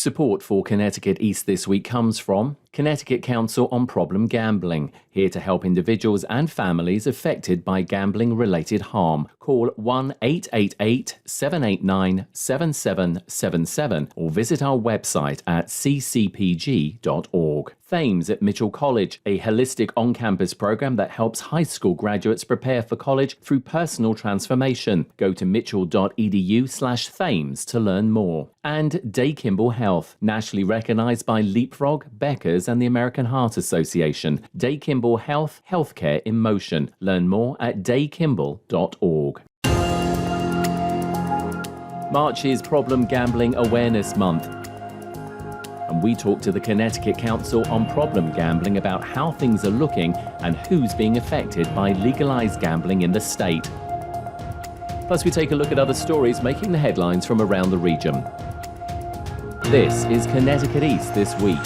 Support for Connecticut East this week comes from Connecticut Council on Problem Gambling, here to help individuals and families affected by gambling-related harm. Call 1-888-789-7777 or visit our website at ccpg.org. Thames at Mitchell College, a holistic on-campus program that helps high school graduates prepare for college through personal transformation. Go to mitchell.edu/Thames to learn more. And Day Kimball Health, nationally recognized by Leapfrog, Becker's and the American Heart Association. Day Kimball Health, healthcare in motion. Learn more at daykimball.org. March is Problem Gambling Awareness Month, and we talk to the Connecticut Council on Problem Gambling about how things are looking and who's being affected by legalized gambling in the state. Plus, we take a look at other stories making the headlines from around the region. This is Connecticut East This Week.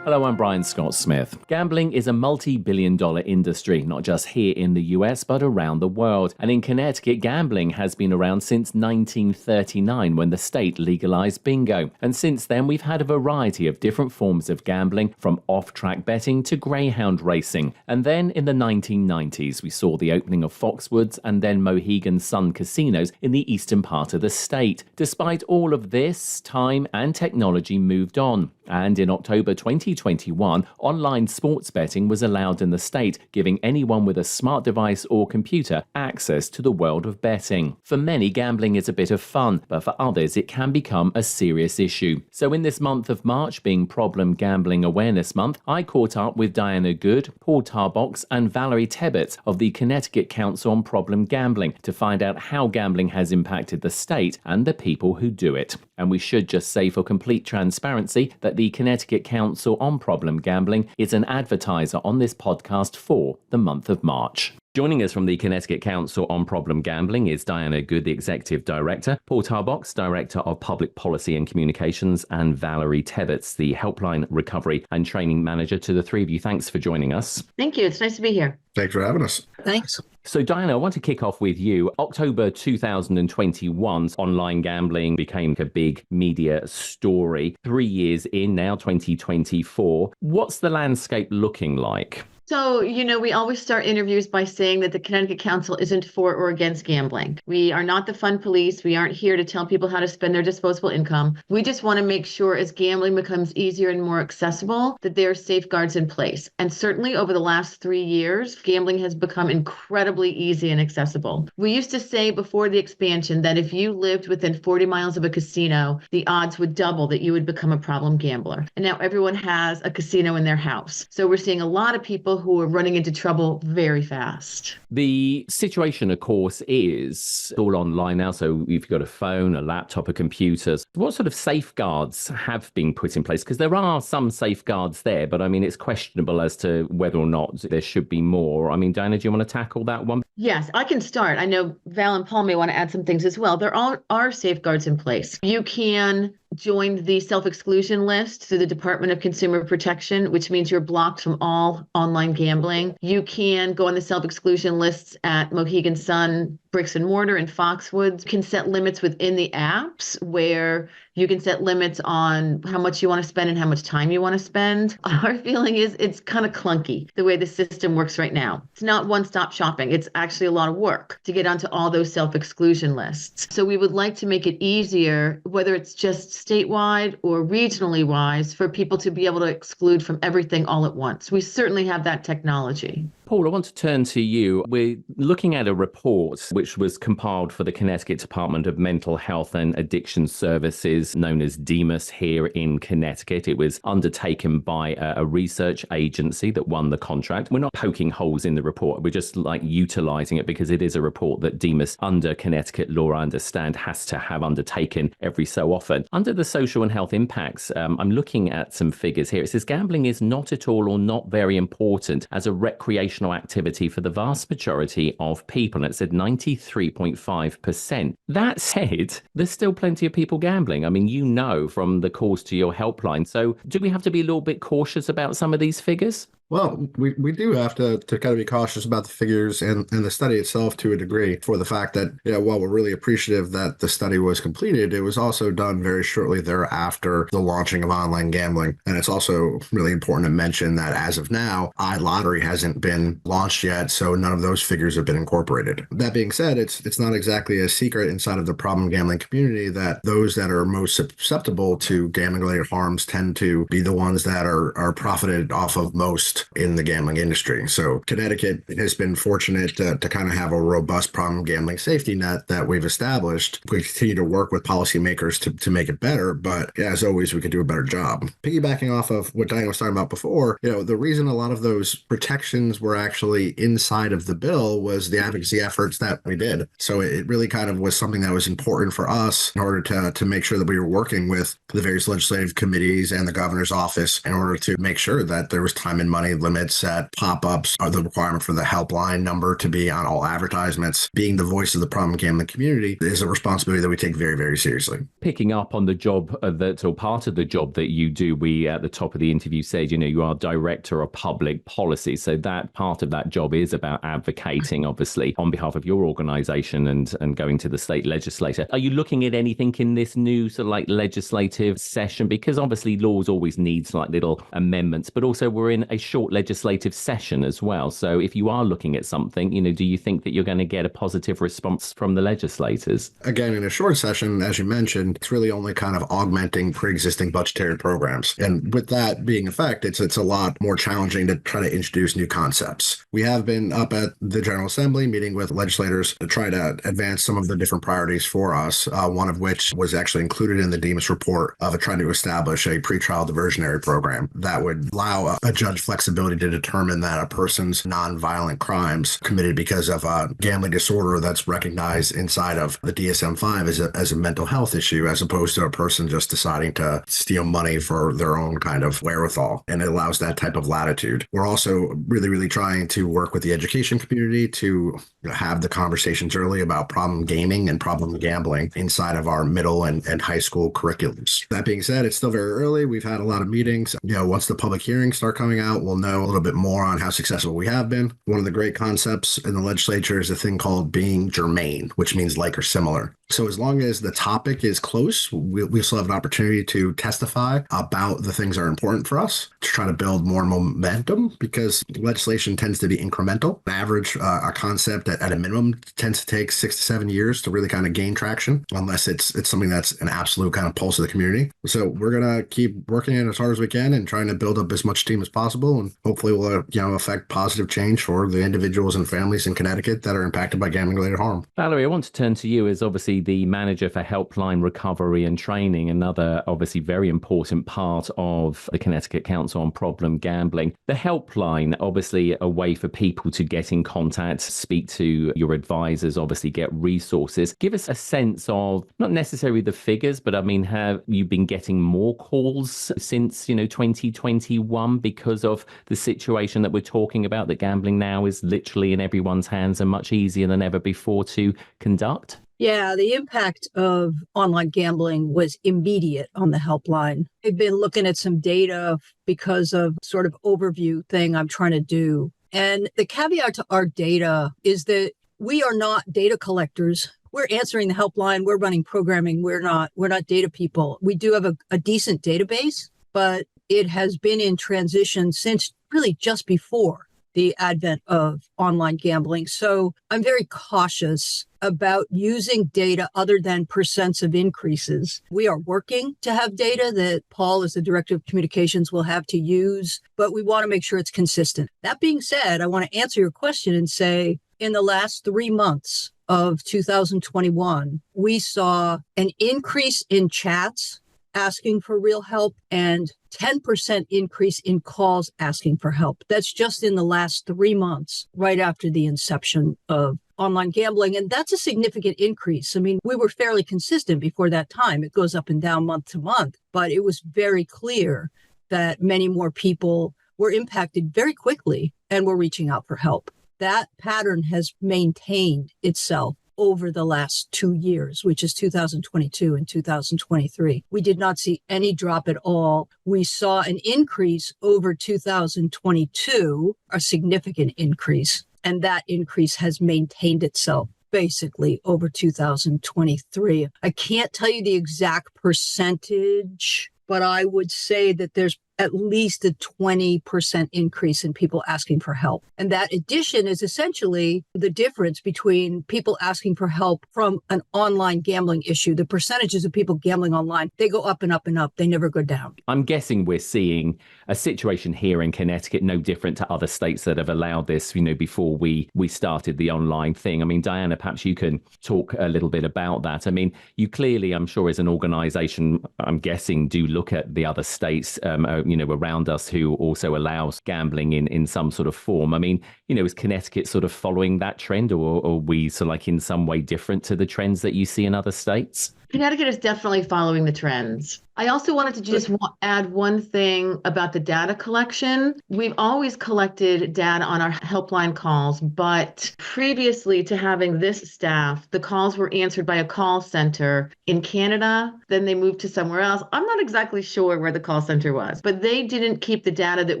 Hello, I'm Brian Scott Smith. Gambling is a multi-billion-dollar industry, not just here in the US, but around the world. And in Connecticut, gambling has been around since 1939, when the state legalized bingo. And since then, we've had a variety of different forms of gambling, from off-track betting to greyhound racing. And then in the 1990s, we saw the opening of Foxwoods and then Mohegan Sun casinos in the eastern part of the state. Despite all of this, time and technology moved on. And in October 2021, online sports betting was allowed in the state, giving anyone with a smart device or computer access to the world of betting. For many, gambling is a bit of fun, but for others, it can become a serious issue. So in this month of March, being Problem Gambling Awareness Month, I caught up with Diana Good, Paul Tarbox, and Valerie Tebbetts of the Connecticut Council on Problem Gambling to find out how gambling has impacted the state and the people who do it. And we should just say, for complete transparency, that the Connecticut Council on Problem Gambling is an advertiser on this podcast for the month of March. Joining us from the Connecticut Council on Problem Gambling is Diana Good, the Executive Director, Paul Tarbox, Director of Public Policy and Communications, and Valerie Tebbetts, the Helpline Recovery and Training Manager. To the three of you, thanks for joining us. Thank you. It's nice to be here. Thanks for having us. Thanks. So, Diana, I want to kick off with you. October 2021, online gambling became a big media story. 3 years in now, 2024. What's the landscape looking like? So, we always start interviews by saying that the Connecticut Council isn't for or against gambling. We are not the fun police. We aren't here to tell people how to spend their disposable income. We just want to make sure as gambling becomes easier and more accessible, that there are safeguards in place. And certainly over the last 3 years, gambling has become incredibly easy and accessible. We used to say before the expansion that if you lived within 40 miles of a casino, the odds would double that you would become a problem gambler. And now everyone has a casino in their house. So we're seeing a lot of people who are running into trouble very fast. The situation, of course, is all online now. So if you've got a phone, a laptop, a computer, what sort of safeguards have been put in place? Because there are some safeguards there, but I mean, it's questionable as to whether or not there should be more. I mean, Diana, do you want to tackle that one? Yes, I can start. I know Val and Paul may want to add some things as well. There are safeguards in place. You can join the self-exclusion list through the Department of Consumer Protection, which means you're blocked from all online gambling. You can go on the self-exclusion lists at Mohegan Sun, Bricks and Mortar, and Foxwoods. You can set limits within the apps where you can set limits on how much you want to spend and how much time you want to spend. Our feeling is it's kind of clunky the way the system works right now. It's not one-stop shopping. It's actually a lot of work to get onto all those self-exclusion lists. So we would like to make it easier, whether it's just statewide or regionally wise, for people to be able to exclude from everything all at once. We certainly have that technology. Paul, I want to turn to you. We're looking at a report which was compiled for the Connecticut Department of Mental Health and Addiction Services, known as DEMAS, here in Connecticut. It was undertaken by a research agency that won the contract. We're not poking holes in the report. We're just utilizing it because it is a report that DEMAS, under Connecticut law, I understand, has to have undertaken every so often. Under the social and health impacts, I'm looking at some figures here. It says gambling is not at all or not very important as a recreational recreational activity for the vast majority of people. And it said 93.5%. That said, there's still plenty of people gambling. I mean, you know, from the calls to your helpline. So do we have to be a little bit cautious about some of these figures? Well, we do have to kind of be cautious about the figures and the study itself to a degree, for the fact that, while we're really appreciative that the study was completed, it was also done very shortly thereafter the launching of online gambling. And it's also really important to mention that as of now, iLottery hasn't been launched yet, so none of those figures have been incorporated. That being said, it's not exactly a secret inside of the problem gambling community that those that are most susceptible to gambling-related harms tend to be the ones that are profited off of most in the gambling industry. So Connecticut has been fortunate to kind of have a robust problem gambling safety net that we've established. We continue to work with policymakers to make it better, but as always, we could do a better job. Piggybacking off of what Diana was talking about before, the reason a lot of those protections were actually inside of the bill was the advocacy efforts that we did. So it really kind of was something that was important for us in order to make sure that we were working with the various legislative committees and the governor's office in order to make sure that there was time and money limits set, pop-ups, or the requirement for the helpline number to be on all advertisements. Being the voice of the problem gambling community is a responsibility that we take very, very seriously. Picking up on the job or part of the job that you do, we at the top of the interview said, you are director of public policy. So that part of that job is about advocating, obviously, on behalf of your organization and going to the state legislature. Are you looking at anything in this new sort of like legislative session? Because obviously laws always need like little amendments, but also we're in a short legislative session as well. So if you are looking at something, do you think that you're going to get a positive response from the legislators? Again, in a short session, as you mentioned, it's really only kind of augmenting pre-existing budgetary programs. And with that being a fact, it's a lot more challenging to try to introduce new concepts. We have been up at the General Assembly meeting with legislators to try to advance some of the different priorities for us, one of which was actually included in the Demas report of trying to establish a pretrial diversionary program that would allow a judge flexibility to determine that a person's nonviolent crimes committed because of a gambling disorder that's recognized inside of the DSM-5 as a mental health issue, as opposed to a person just deciding to steal money for their own kind of wherewithal. And it allows that type of latitude. We're also really, really trying to work with the education community to have the conversations early about problem gaming and problem gambling inside of our middle and high school curriculums. That being said, it's still very early. We've had a lot of meetings. Once the public hearings start coming out, we'll know a little bit more on how successful we have been. One of the great concepts in the legislature is a thing called being germane, which means like or similar. So as long as the topic is close, we still have an opportunity to testify about the things that are important for us to try to build more momentum, because legislation tends to be incremental. On average, a concept at a minimum tends to take 6 to 7 years to really kind of gain traction, unless it's something that's an absolute kind of pulse of the community. So we're going to keep working it as hard as we can and trying to build up as much team as possible. And hopefully we'll affect positive change for the individuals and families in Connecticut that are impacted by gambling-related harm. Valerie, I want to turn to you as obviously the manager for helpline recovery and training, another obviously very important part of the Connecticut Council on problem gambling. The helpline, obviously a way for people to get in contact, speak to your advisors, obviously get resources. Give us a sense of not necessarily the figures, but I mean, have you been getting more calls since 2021 because of the situation that we're talking about, that gambling now is literally in everyone's hands and much easier than ever before to conduct? Yeah, the impact of online gambling was immediate on the helpline. I've been looking at some data because of sort of overview thing I'm trying to do. And the caveat to our data is that we are not data collectors. We're answering the helpline. We're running programming. We're not data people. We do have a decent database, but it has been in transition since really just before the advent of online gambling. So I'm very cautious about using data other than percents of increases. We are working to have data that Paul, as the director of communications, will have to use, but we want to make sure it's consistent. That being said, I want to answer your question and say, in the last 3 months of 2021, we saw an increase in chats asking for real help and 10% increase in calls asking for help. That's just in the last 3 months, right after the inception of online gambling. And that's a significant increase. I mean, we were fairly consistent before that time. It goes up and down month to month, but it was very clear that many more people were impacted very quickly and were reaching out for help. That pattern has maintained itself over the last 2 years, which is 2022 and 2023. We did not see any drop at all. We saw an increase over 2022, a significant increase, and that increase has maintained itself basically over 2023. I can't tell you the exact percentage, but I would say that there's at least a 20% increase in people asking for help. And that addition is essentially the difference between people asking for help from an online gambling issue. The percentages of people gambling online, they go up and up and up. They never go down. I'm guessing we're seeing a situation here in Connecticut no different to other states that have allowed this, before we started the online thing. I mean, Diana, perhaps you can talk a little bit about that. I mean, you clearly, I'm sure as an organization, I'm guessing, do look at the other states, around us who also allows gambling in some sort of form. I mean, is Connecticut sort of following that trend, or are we sort of like in some way different to the trends that you see in other states? Connecticut is definitely following the trends. I also wanted to just add one thing about the data collection. We've always collected data on our helpline calls, but previously to having this staff, the calls were answered by a call center in Canada. Then they moved to somewhere else. I'm not exactly sure where the call center was, but they didn't keep the data that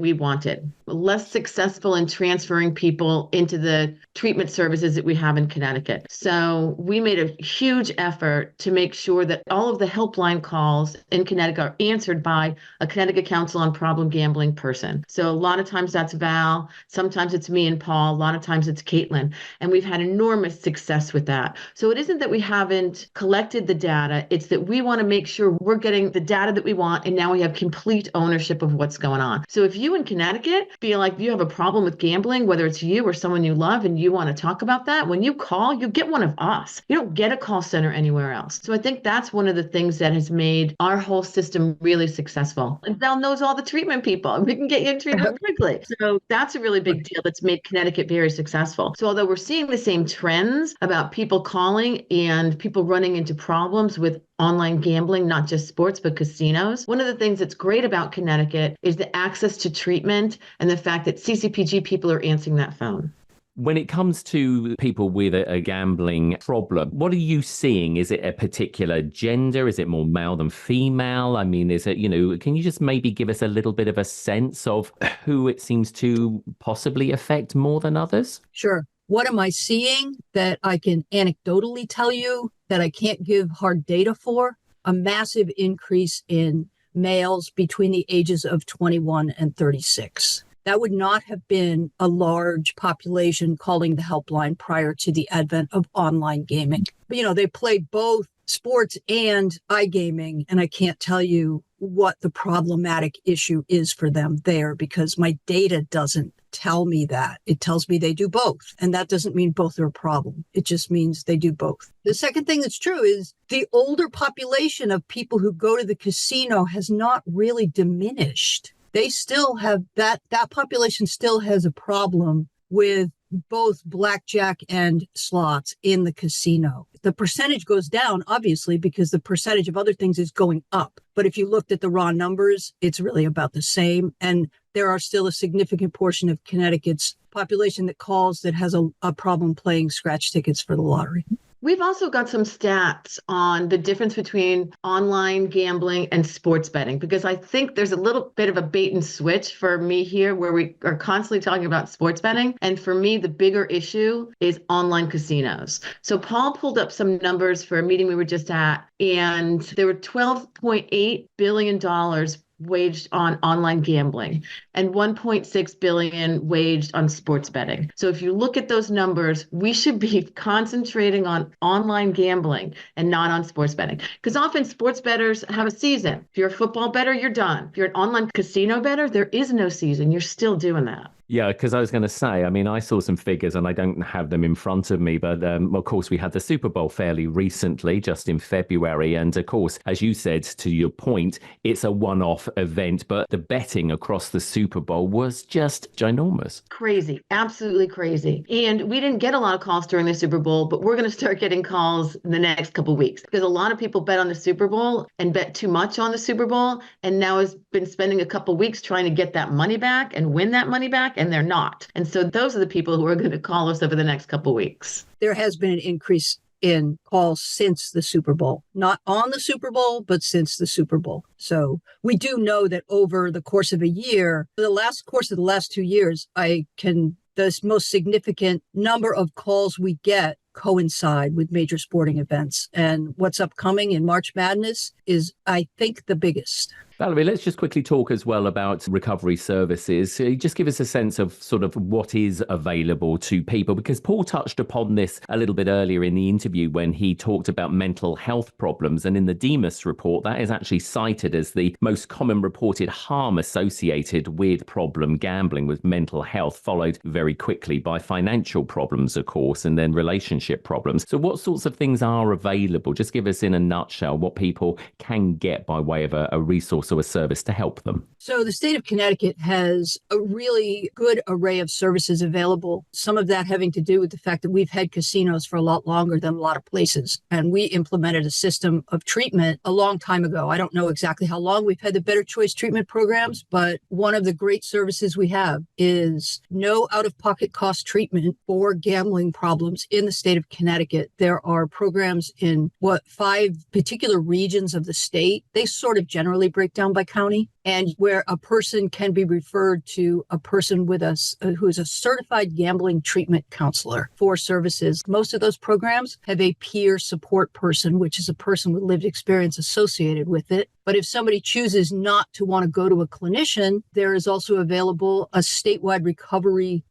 we wanted. Less successful in transferring people into the treatment services that we have in Connecticut. So we made a huge effort to make sure that all of the helpline calls in Connecticut are answered by a Connecticut Council on Problem Gambling person. So a lot of times that's Val, sometimes it's me and Paul, a lot of times it's Caitlin, and we've had enormous success with that. So it isn't that we haven't collected the data, it's that we want to make sure we're getting the data that we want, and now we have complete ownership of what's going on. So if you in Connecticut feel like you have a problem with gambling, whether it's you or someone you love and you want to talk about that, when you call, you get one of us. You don't get a call center anywhere else. So I think that's one of the things that has made our whole system really successful. And Val knows all the treatment people. We can get you in treatment quickly. So that's a really big deal that's made Connecticut very successful. So although we're seeing the same trends about people calling and people running into problems with online gambling, not just sports, but casinos, one of the things that's great about Connecticut is the access to treatment and the fact that CCPG people are answering that phone. When it comes to people with a gambling problem, what are you seeing? Is it a particular gender? Is it more male than female? I mean, is it, can you just maybe give us a little bit of a sense of who it seems to possibly affect more than others? Sure. What am I seeing that I can anecdotally tell you that I can't give hard data for? A massive increase in males between the ages of 21 and 36. That would not have been a large population calling the helpline prior to the advent of online gaming. But, they play both sports and iGaming, and I can't tell you what the problematic issue is for them there because my data doesn't tell me that. It tells me they do both, and that doesn't mean both are a problem. It just means they do both. The second thing that's true is the older population of people who go to the casino has not really diminished. They still have that population still has a problem with both blackjack and slots in the casino. The percentage goes down, obviously, because the percentage of other things is going up. But if you looked at the raw numbers, it's really about the same. And there are still a significant portion of Connecticut's population that calls that has a problem playing scratch tickets for the lottery. We've also got some stats on the difference between online gambling and sports betting, because I think there's a little bit of a bait and switch for me here where we are constantly talking about sports betting. And for me, the bigger issue is online casinos. So Paul pulled up some numbers for a meeting we were just at, and there were $12.8 billion waged on online gambling and 1.6 billion waged on sports betting. So if you look at those numbers, we should be concentrating on online gambling and not on sports betting. Because often sports bettors have a season. If you're a football bettor, you're done. If you're an online casino bettor, there is no season. You're still doing that. Yeah, because I was going to say, I mean, I saw some figures and I don't have them in front of me, but of course, we had the Super Bowl fairly recently, just in February. And of course, as you said, to your point, it's a one-off event, but the betting across the Super Bowl was just ginormous. Crazy, absolutely crazy. And we didn't get a lot of calls during the Super Bowl, but we're going to start getting calls in the next couple of weeks because a lot of people bet on the Super Bowl and bet too much on the Super Bowl and now has been spending a couple of weeks trying to get that money back and win that money back, and they're not. And so those are the people who are going to call us over the next couple of weeks. There has been an increase in calls since the Super Bowl, not on the Super Bowl, but since the Super Bowl. So we do know that over the course of a year, the last 2 years, the most significant number of calls we get coincide with major sporting events. And what's upcoming in March Madness is, I think, the biggest. Valerie, let's just quickly talk as well about recovery services. Just give us a sense of sort of what is available to people, because Paul touched upon this a little bit earlier in the interview when he talked about mental health problems. And in the Demas report, that is actually cited as the most common reported harm associated with problem gambling, with mental health, followed very quickly by financial problems, of course, and then relationship problems. So what sorts of things are available? Just give us in a nutshell what people can get by way of a resource or a service to help them. So the state of Connecticut has a really good array of services available. Some of that having to do with the fact that we've had casinos for a lot longer than a lot of places. And we implemented a system of treatment a long time ago. I don't know exactly how long we've had the Better Choice treatment programs, but one of the great services we have is no out-of-pocket cost treatment for gambling problems in the state of Connecticut. There are programs in 5 particular regions of the state. They sort of generally break down by county, and where a person can be referred to a person with us who is a certified gambling treatment counselor for services. Most of those programs have a peer support person, which is a person with lived experience associated with it. But if somebody chooses not to want to go to a clinician, there is also available a statewide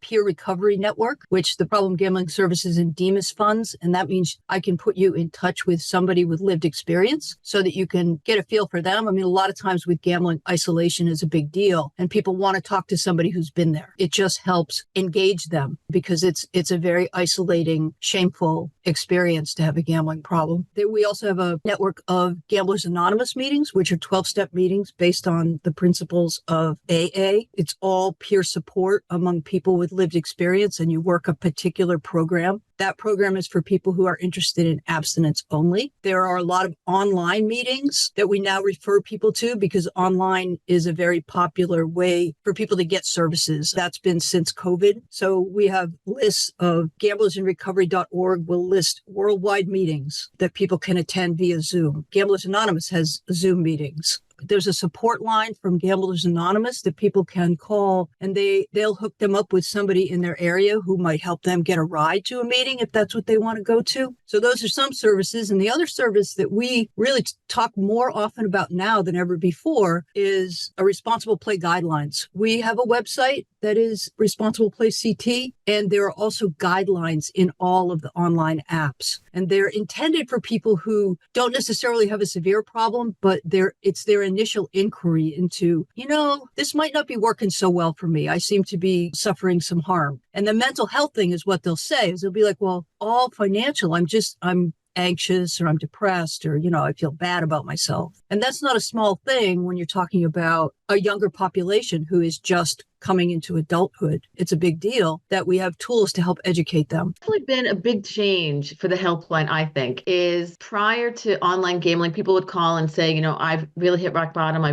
peer recovery network, which the Problem Gambling Services and Demas funds. And that means I can put you in touch with somebody with lived experience so that you can get a feel for them. I mean, a lot of times with gambling, isolation is a big deal and people want to talk to somebody who's been there. It just helps engage them because it's a very isolating, shameful experience to have a gambling problem. We also have a network of Gamblers Anonymous meetings, which are 12-step meetings based on the principles of AA. It's all peer support among people with lived experience, and you work a particular program. That program is for people who are interested in abstinence only. There are a lot of online meetings that we now refer people to because online is a very popular way for people to get services. That's been since COVID. So we have lists of gamblersinrecovery.org will list worldwide meetings that people can attend via Zoom. Gamblers Anonymous has Zoom meetings. There's a support line from Gamblers Anonymous that people can call, and they'll hook them up with somebody in their area who might help them get a ride to a meeting if that's what they want to go to. So those are some services. And the other service that we really talk more often about now than ever before is a responsible play guidelines. We have a website that is Responsible Play CT, and there are also guidelines in all of the online apps. And they're intended for people who don't necessarily have a severe problem, but it's their initial inquiry into, this might not be working so well for me. I seem to be suffering some harm. And the mental health thing is what they'll say is they'll be like, well, all financial, I'm anxious or I'm depressed or, I feel bad about myself. And that's not a small thing when you're talking about a younger population who is just coming into adulthood. It's a big deal that we have tools to help educate them. It's really been a big change for the helpline, I think, is prior to online gambling, people would call and say, I've really hit rock bottom.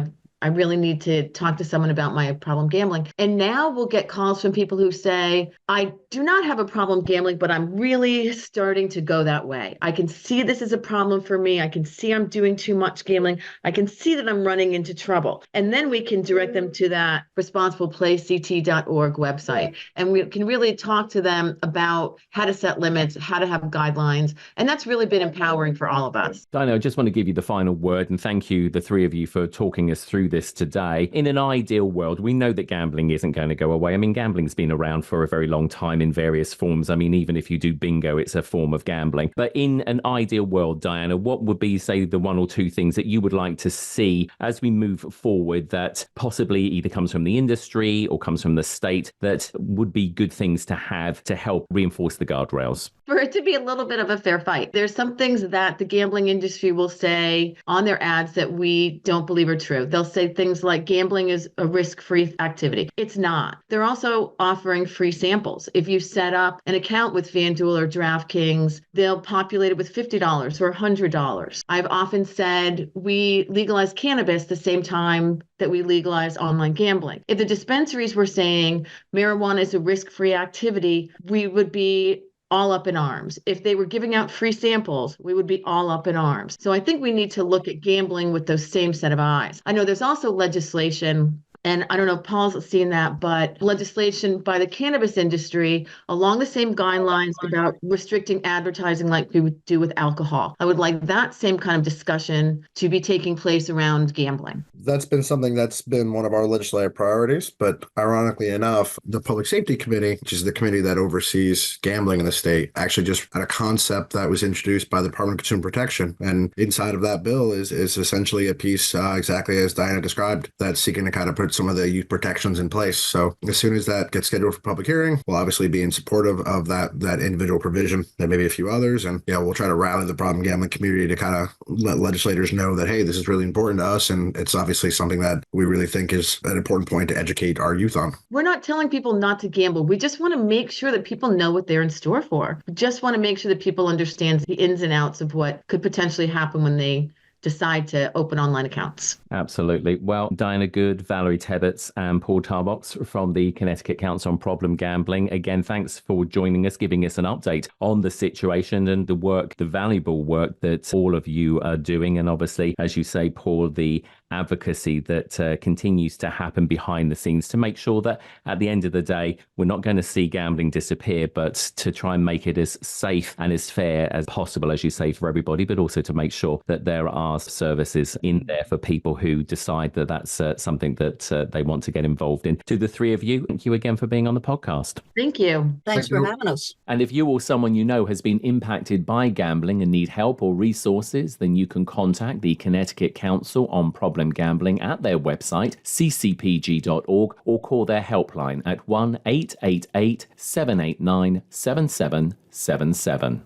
I really need to talk to someone about my problem gambling. And now we'll get calls from people who say, I do not have a problem gambling, but I'm really starting to go that way. I can see this is a problem for me. I can see I'm doing too much gambling. I can see that I'm running into trouble. And then we can direct them to that responsibleplayct.org website. And we can really talk to them about how to set limits, how to have guidelines. And that's really been empowering for all of us. Dinah, I just want to give you the final word and thank you, the three of you, for talking us through this today. In an ideal world, we know that gambling isn't going to go away. I mean, gambling's been around for a very long time in various forms. I mean, even if you do bingo, it's a form of gambling. But in an ideal world, Diana, what would be, say, the one or two things that you would like to see as we move forward that possibly either comes from the industry or comes from the state that would be good things to have to help reinforce the guardrails? For it to be a little bit of a fair fight. There's some things that the gambling industry will say on their ads that we don't believe are true. They'll say things like gambling is a risk-free activity. It's not. They're also offering free samples. If you set up an account with FanDuel or DraftKings, they'll populate it with $50 or $100. I've often said we legalize cannabis the same time that we legalize online gambling. If the dispensaries were saying marijuana is a risk-free activity, we would be all up in arms. If they were giving out free samples, we would be all up in arms. So I think we need to look at gambling with those same set of eyes. I know there's also legislation, and I don't know if Paul's seen that, but legislation by the cannabis industry along the same guidelines about restricting advertising like we would do with alcohol. I would like that same kind of discussion to be taking place around gambling. That's been something that's been one of our legislative priorities, but ironically enough, the Public Safety Committee, which is the committee that oversees gambling in the state, actually just had a concept that was introduced by the Department of Consumer Protection. And inside of that bill is essentially a piece exactly as Diana described, that's seeking to kind of put some of the youth protections in place. So as soon as that gets scheduled for public hearing, we'll obviously be in support of that individual provision and maybe a few others. And we'll try to rally the problem gambling community to kind of let legislators know that, hey, this is really important to us. And it's obviously something that we really think is an important point to educate our youth on. We're not telling people not to gamble. We just want to make sure that people know what they're in store for. We just want to make sure that people understand the ins and outs of what could potentially happen when they decide to open online accounts. Absolutely. Well, Diana Good, Valerie Tebbets, and Paul Tarbox from the Connecticut Council on Problem Gambling. Again, thanks for joining us, giving us an update on the situation and the work, the valuable work that all of you are doing. And obviously, as you say, Paul, the advocacy that continues to happen behind the scenes to make sure that at the end of the day, we're not going to see gambling disappear, but to try and make it as safe and as fair as possible, as you say, for everybody, but also to make sure that there are services in there for people who decide that that's something that they want to get involved in. To the three of you, thank you again for being on the podcast. Thank you. Thanks for having us. And if you or someone you know has been impacted by gambling and need help or resources, then you can contact the Connecticut Council on Problem Gambling at their website, ccpg.org, or call their helpline at 1-888-789-7777.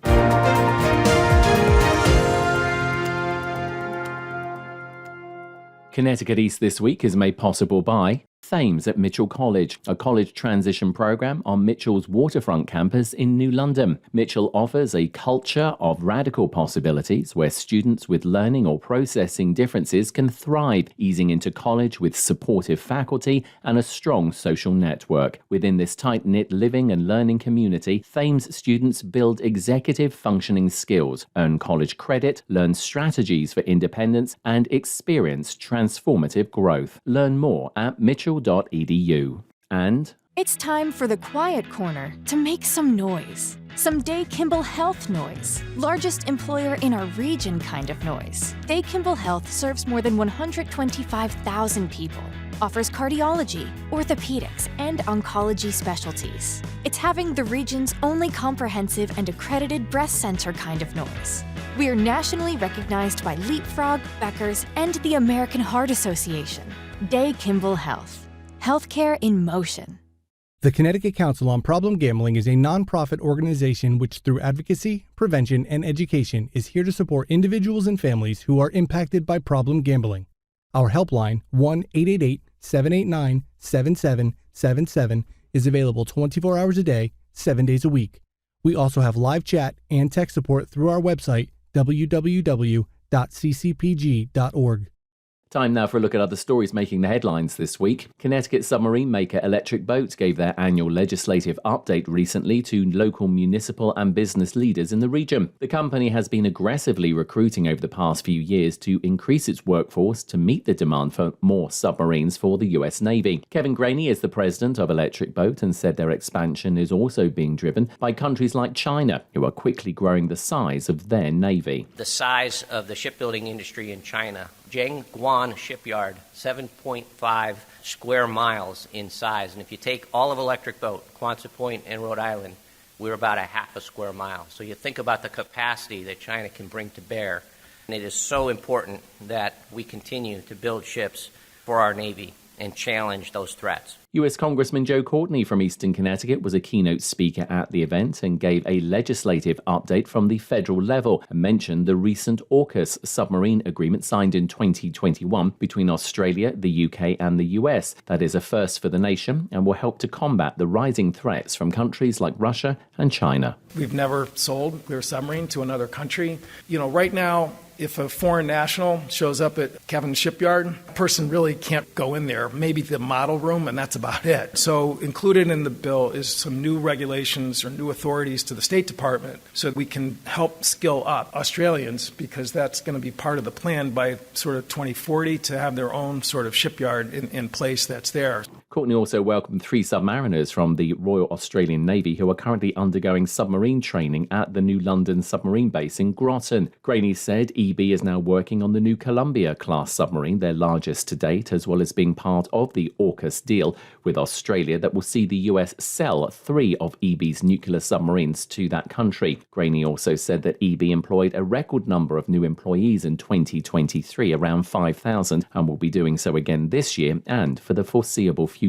Connecticut East This Week is made possible by Thames at Mitchell College, a college transition program on Mitchell's waterfront campus in New London. Mitchell offers a culture of radical possibilities where students with learning or processing differences can thrive, easing into college with supportive faculty and a strong social network. Within this tight-knit living and learning community, Thames students build executive functioning skills, earn college credit, learn strategies for independence, and experience transformative growth. Learn more at mitchell.edu. And it's time for the quiet corner to make some noise. Some Day Kimball Health noise. Largest employer in our region kind of noise. Day Kimball Health serves more than 125,000 people. Offers cardiology, orthopedics, and oncology specialties. It's having the region's only comprehensive and accredited breast center kind of noise. We are nationally recognized by Leapfrog, Becker's, and the American Heart Association. Day Kimball Health. Healthcare in motion. The Connecticut Council on Problem Gambling is a nonprofit organization which, through advocacy, prevention, and education, is here to support individuals and families who are impacted by problem gambling. Our helpline, 1-888-789-7777, is available 24 hours a day, 7 days a week. We also have live chat and tech support through our website, www.ccpg.org. Time now for a look at other stories making the headlines this week. Connecticut submarine maker Electric Boat gave their annual legislative update recently to local municipal and business leaders in the region. The company has been aggressively recruiting over the past few years to increase its workforce to meet the demand for more submarines for the U.S. Navy. Kevin Graney is the president of Electric Boat and said their expansion is also being driven by countries like China, who are quickly growing the size of their navy. The size of the shipbuilding industry in China Jiangguan shipyard, 7.5 square miles in size. And if you take all of Electric Boat, Quonset Point, and Rhode Island, we're about a half a square mile. So you think about the capacity that China can bring to bear. And it is so important that we continue to build ships for our Navy and challenge those threats. US Congressman Joe Courtney from Eastern Connecticut was a keynote speaker at the event and gave a legislative update from the federal level and mentioned the recent AUKUS submarine agreement signed in 2021 between Australia, the UK and the US. That is a first for the nation and will help to combat the rising threats from countries like Russia and China. We've never sold a submarine to another country. Right now, if a foreign national shows up at Kevin's shipyard, a person really can't go in there, maybe the model room, and that's about it. So included in the bill is some new regulations or new authorities to the State Department so that we can help skill up Australians, because that's going to be part of the plan by sort of 2040 to have their own sort of shipyard in place that's there. Courtney also welcomed 3 submariners from the Royal Australian Navy who are currently undergoing submarine training at the new London submarine base in Groton. Graney said EB is now working on the new Columbia-class submarine, their largest to date, as well as being part of the AUKUS deal with Australia that will see the US sell 3 of EB's nuclear submarines to that country. Graney also said that EB employed a record number of new employees in 2023, around 5,000, and will be doing so again this year and for the foreseeable future.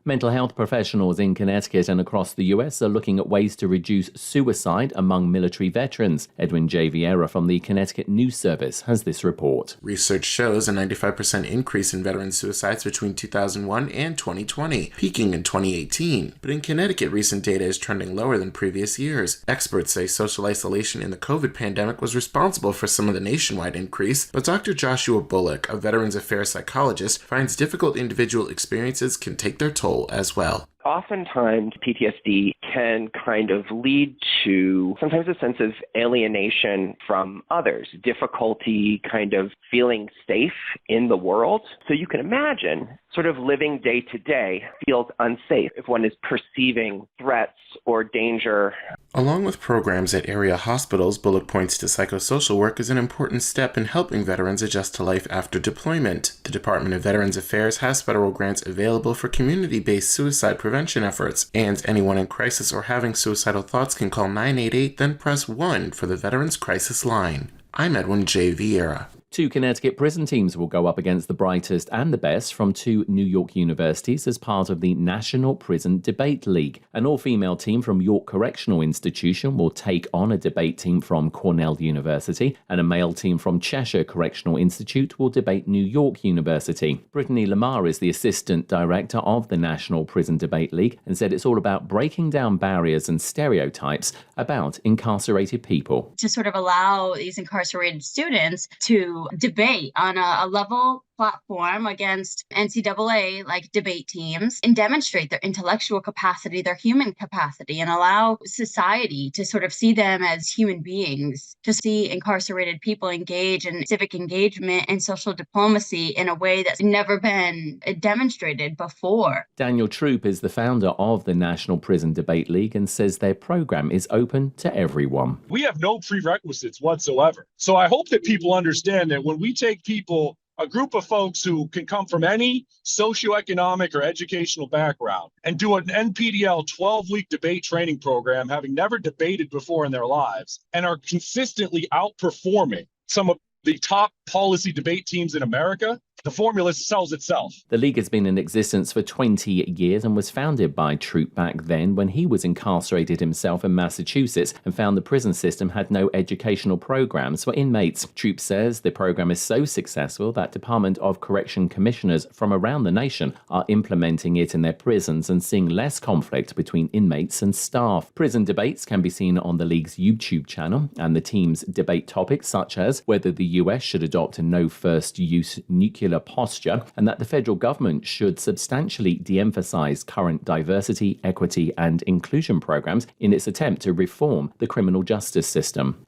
Mental health professionals in Connecticut and across the US are looking at ways to reduce suicide among military veterans. Edwin J. Vieira from the Connecticut News Service has this report. Research shows a 95% increase in veteran suicides between 2001 and 2020, peaking in 2018. But in Connecticut, recent data is trending lower than previous years. Experts say social isolation in the COVID pandemic was responsible for some of the nationwide increase, but Dr. Joshua Bullock, a Veterans Affairs psychologist, finds difficult individual experiences can take their toll as well. Oftentimes, PTSD can kind of lead to sometimes a sense of alienation from others, difficulty kind of feeling safe in the world. So you can imagine sort of living day to day feels unsafe if one is perceiving threats or danger. Along with programs at area hospitals, Bullock points to psychosocial work as an important step in helping veterans adjust to life after deployment. The Department of Veterans Affairs has federal grants available for community-based suicide prevention efforts, and anyone in crisis or having suicidal thoughts can call 988, then press 1 for the Veterans Crisis Line. I'm Edwin J. Vieira. 2 Connecticut prison teams will go up against the brightest and the best from 2 New York universities as part of the National Prison Debate League. An all-female team from York Correctional Institution will take on a debate team from Cornell University, and a male team from Cheshire Correctional Institute will debate New York University. Brittany Lamar is the assistant director of the National Prison Debate League and said it's all about breaking down barriers and stereotypes about incarcerated people. To sort of allow these incarcerated students to debate on a level platform against NCAA like debate teams and demonstrate their intellectual capacity, their human capacity, and allow society to sort of see them as human beings, to see incarcerated people engage in civic engagement and social diplomacy in a way that's never been demonstrated before. Daniel Troop is the founder of the National Prison Debate League and says their program is open to everyone. We have no prerequisites whatsoever. So I hope that people understand that when we take people, a group of folks who can come from any socioeconomic or educational background and do an NPDL 12-week debate training program, having never debated before in their lives, and are consistently outperforming some of the top policy debate teams in America, the formula sells itself. The league has been in existence for 20 years and was founded by Troop back then when he was incarcerated himself in Massachusetts and found the prison system had no educational programs for inmates. Troop says the program is so successful that Department of Correction commissioners from around the nation are implementing it in their prisons and seeing less conflict between inmates and staff. Prison debates can be seen on the league's YouTube channel, and the teams debate topics such as whether the US should adopt a no first use nuclear posture and that the federal government should substantially de-emphasize current diversity, equity and inclusion programs in its attempt to reform the criminal justice system.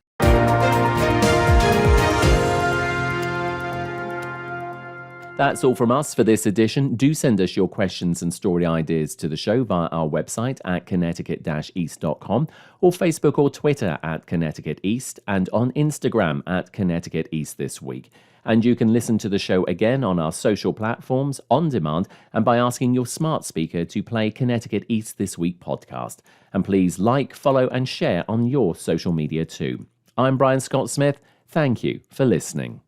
That's all from us for this edition. Do send us your questions and story ideas to the show via our website at connecticut-east.com or Facebook or Twitter at Connecticut East and on Instagram at Connecticut East This Week. And you can listen to the show again on our social platforms, on demand, and by asking your smart speaker to play Connecticut Eats This Week podcast. And please like, follow, and share on your social media too. I'm Brian Scott Smith. Thank you for listening.